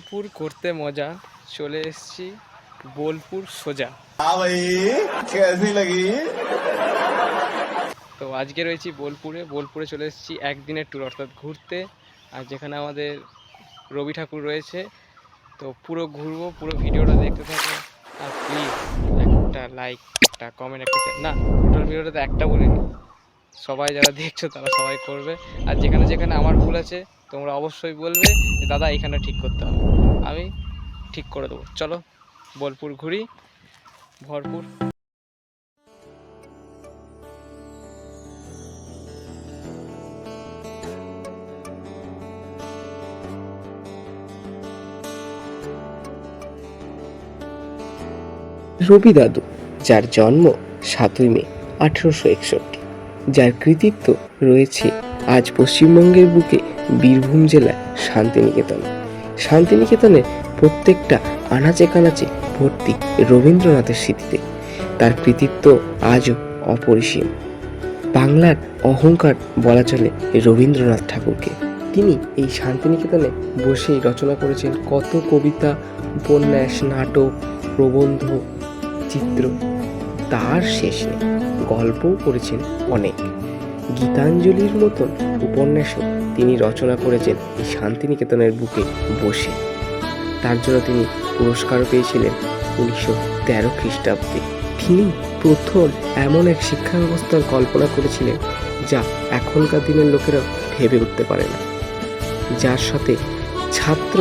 বোলপুর করতে মজা, চলে এসেছি বোলপুর সোজা। তো আজকে রয়েছি বোলপুরে চলে এসেছি একদিনের ট্যুর অর্থাৎ ঘুরতে। আর যেখানে আমাদের রবি ঠাকুর রয়েছে, তো পুরো ঘুরবো, পুরো ভিডিওটা দেখতে থাকো। আর প্লিজ একটা লাইক, একটা কমেন্ট, একটা না, টোটাল ভিডিওটাতে একটা বলিনি, সবাই যারা দেখছো তারা সবাই করবে। আর যেখানে যেখানে আমার ভুল আছে তোমরা অবশ্যই বলবে যে দাদা এখানটা ঠিক করতে হবে, আমি ঠিক করে দেবো। চলো বোলপুর ঘুরি ভরপুর। রবি দাদু, যার জন্ম 7ই মে 1861, যার কৃতিত্ব রয়েছে আজ পশ্চিমবঙ্গের বুকে বীরভূম জেলার শান্তিনিকেতনের প্রত্যেকটা আনাচে কানাচে ভর্তি রবীন্দ্রনাথের স্মৃতিতে। তার কৃতিত্ব আজও অপরিসীম। বাংলার অহংকার বলা চলে রবীন্দ্রনাথ ঠাকুরকে। তিনি এই শান্তিনিকেতনে বসেই রচনা করেছেন কত কবিতা, উপন্যাস, নাটক, প্রবন্ধ, চিত্র, তার শেষ নেই। গল্পও করেছেন অনেক। গীতাঞ্জলির মতন উপন্যাসও তিনি রচনা করেছেন এই শান্তিনিকেতনের বুকে বসে। তার জন্য তিনি পুরস্কারও পেয়েছিলেন 1913 খ্রিস্টাব্দে। তিনি প্রথম এমন এক শিক্ষা ব্যবস্থার কল্পনা করেছিলেন যা এখনকার দিনের লোকেরা ভেবে উঠতে পারে না, যার সাথে ছাত্র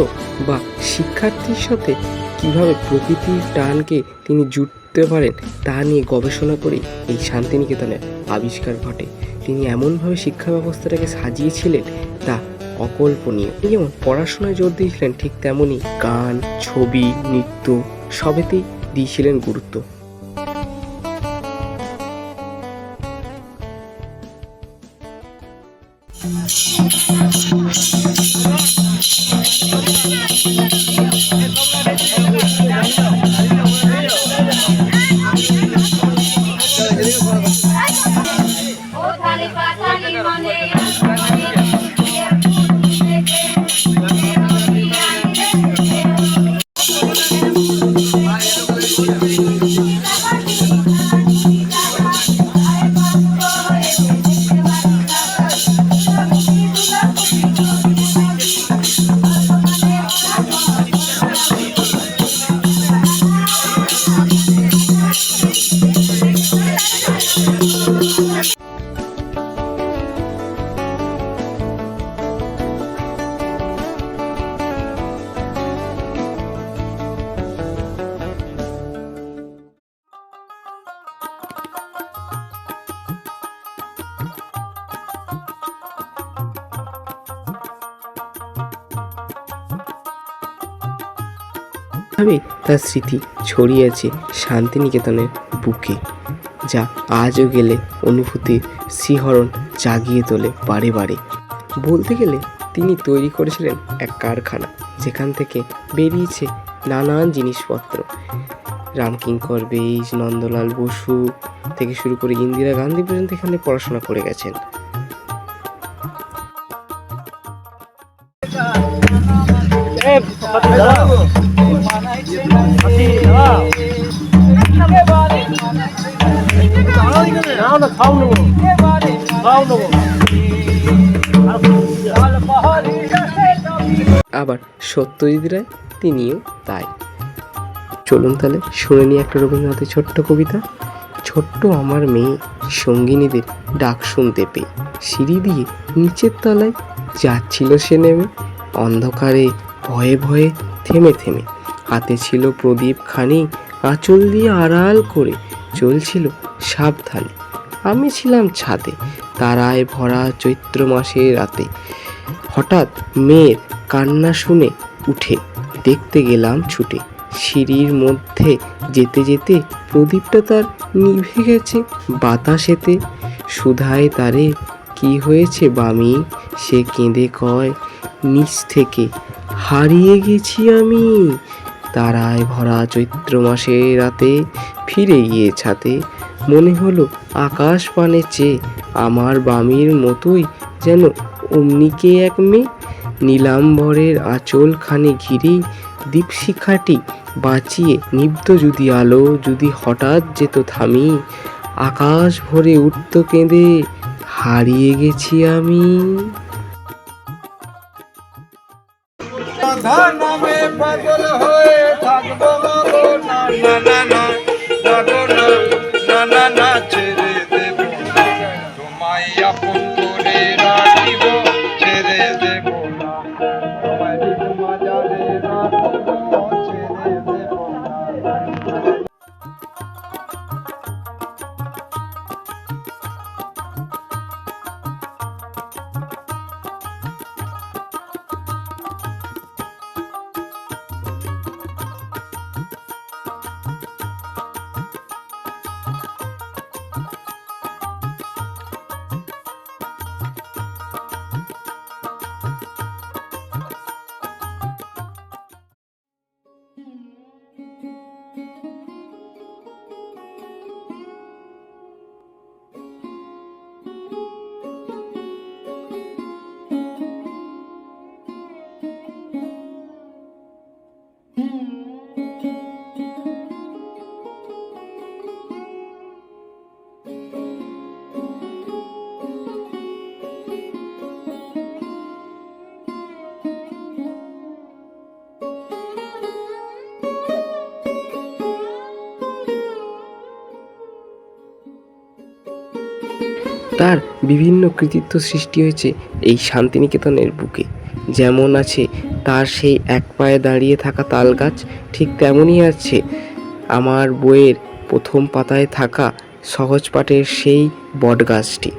বা শিক্ষার্থীর সাথে কিভাবে প্রকৃতির টানকে তিনি জুড়তে পারেন তা নিয়ে গবেষণা করেই এই শান্তিনিকেতনের আবিষ্কার ঘটে। তিনি এমনভাবে শিক্ষা ব্যবস্থাটাকে সাজিয়েছিলেন তা অকল্পনীয়। যেমন পড়াশোনায় জোর দিয়েছিলেন, ঠিক তেমনই গান, ছবি, নৃত্য সবেতেই দিয়েছিলেন গুরুত্ব। ভাবে তার স্মৃতি ছড়িয়ে আছে শান্তিনিকেতনের বুকে, যা আজও গেলে অনুভূতির শিহরণ জাগিয়ে তোলে বারে বারে। বলতে গেলে তিনি তৈরি করেছিলেন এক কারখানা, যেখান থেকে বেরিয়েছে নানান জিনিসপত্র। রামকিঙ্কর বেইজ, নন্দলাল বসু থেকে শুরু করে ইন্দিরা গান্ধী পর্যন্ত এখানে পড়াশোনা করে গেছেন। আবার সত্যজিৎ রায়, তিনিও তাই। চলুন তাহলে শুনে নিই একটা রবীন্দ্রনাথের ছোট্ট কবিতা। ছোট্ট আমার মেয়ে সঙ্গিনীদের ডাক শুনতে পেয়ে সিঁড়ি দিয়ে নিচের তলায় যাচ্ছিল সে নেমে, অন্ধকারে ভয়ে ভয়ে থেমে থেমে। হাতে ছিল প্রদীপ খানি, আঁচল দিয়ে আড়াল করে চলছিল সাবধানে। আমি ছিলাম ছাদে, তারায় ভরা চৈত্র মাসের রাতে। হঠাৎ মেয়ের কান্না শুনে উঠে দেখতে গেলাম ছুটে। সিঁড়ির মধ্যে যেতে যেতে প্রদীপটা তার নিভে গেছে বাতাসেতে। সুধায় তারে কি হয়েছে বামি, সে কেঁদে কয় নিচ থেকে হারিয়ে গেছি আমি। তারায় ভরা চৈত্র মাসের রাতে ফিরে গিয়ে ছাতে, মনে হলো আকাশ পানে চেয়ে আমার বামির মতোই যেন অমনিকে এক মেয়ে। নীলাম্বরের আঁচলখানি ঘিরেই দীপশিখাটি বাঁচিয়ে নিব্ধ যদি আলো যদি হঠাৎ যেত থামি, আকাশ ভরে উঠত কেঁদে, হারিয়ে গেছি আমি। রাধা নামে পাগল হয়ে থাকবো মাগো, না না না না মাগো, না না না না ছেড়ে দেব না, তোমায় আপন করে রাখিব, ছেড়ে দেব না, তোমায় নিজ মাজারে রাখবো, ছেড়ে দেব না। তার বিভিন্ন কৃতিত্ব সৃষ্টি হয়েছে এই শান্তিনিকেতনের বুকে। যেমন আছে তার সেই এক পায়ে দাঁড়িয়ে থাকা তাল গাছ, ঠিক তেমনই আছে আমার বইয়ের প্রথম পাতায় থাকা সহজ পাঠের সেই বট গাছটি।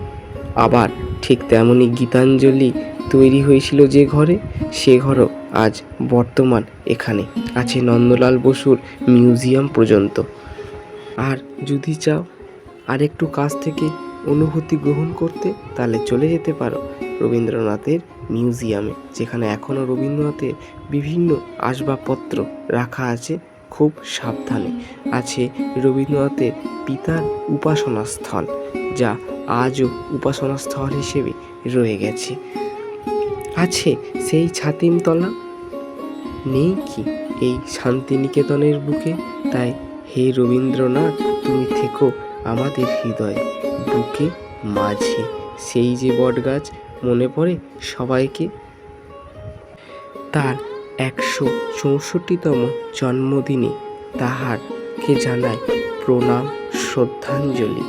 আবার ঠিক তেমনই গীতাঞ্জলি তৈরি হয়েছিল যে ঘরে, সে ঘরও আজ বর্তমান এখানে আছে নন্দলাল বসুর মিউজিয়াম পর্যন্ত। আর যদি চাও আরেকটু কাছ থেকে অনুভূতি গ্রহণ করতে, তাহলে চলে যেতে পারো রবীন্দ্রনাথের মিউজিয়ামে, যেখানে এখনও রবীন্দ্রনাথের বিভিন্ন আসবাবপত্র রাখা আছে খুব সাবধানে। আছে রবীন্দ্রনাথের পিতার উপাসনা স্থল, যা আজও উপাসনা স্থল হিসেবে রয়ে গেছে। আছে সেই ছাতিমতলা, নেই কি এই শান্তিনিকেতনের বুকে? তাই হে রবীন্দ্রনাথ, তুমি থেকো আমাদের হৃদয়ে, বুকে, মাঝে। সেই যে বটগাছ মনে পড়ে সবাইকে? তার 164তম জন্মদিনে তাহারকে জানায় প্রণাম, শ্রদ্ধাঞ্জলি।